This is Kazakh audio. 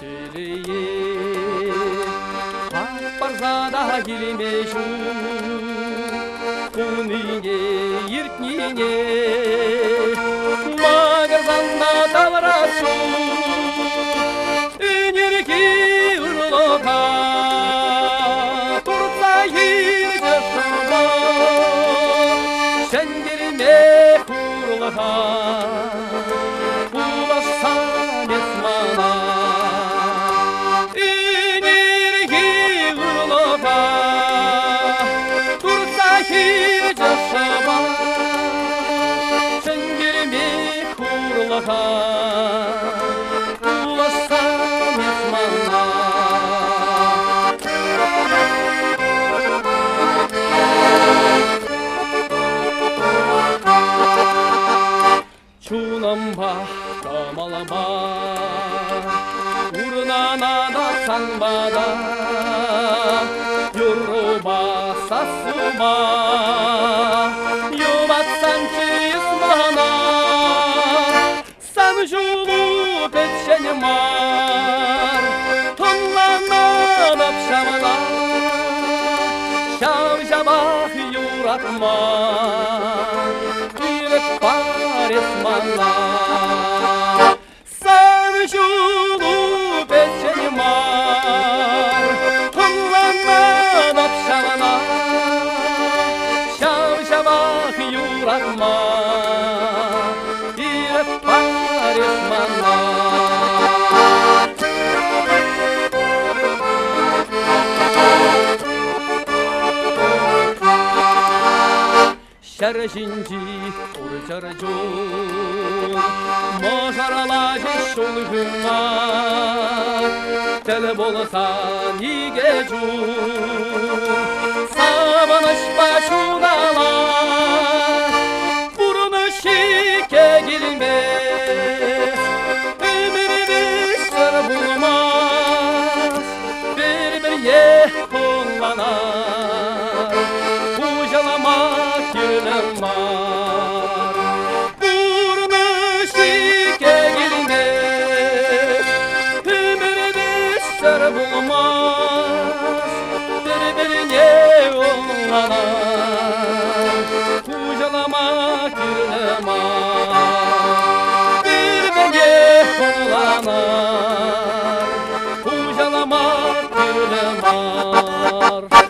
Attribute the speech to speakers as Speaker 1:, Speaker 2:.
Speaker 1: тілейе барса да келмешін күніне ертніне мағырзанда табырасын үнерке ұрлыға тұрса еді шыға шәндерме құрлыға ұласан есмана үнерке ұрлыға тұрса еді шыға шәндерме құрлыға ұласан есмана Чунамба, камалаба, урнанада санбада, юруба, сасуба, юбатсанчы исмана, сан жулу печенемар, тонланада пшамана, шав-жабах юратма, Парисмана сан жулу печенемар тонланнан апшамана шав-жабах юратма ирет Парисмана Şərəşinci urcaracun Maşaralaşı şolğunlar Tələb olsan igecun Savanış başunalar Burunu şike girmez Ömrümüz sır bulmaz Bir ye kollanar Ucalamak yılım var Burnu şike girmez Ömrümüz sır bulmaz Birbirine ollanar Ucalamak yılım var Birbirine ollanar Ucalamak yılım var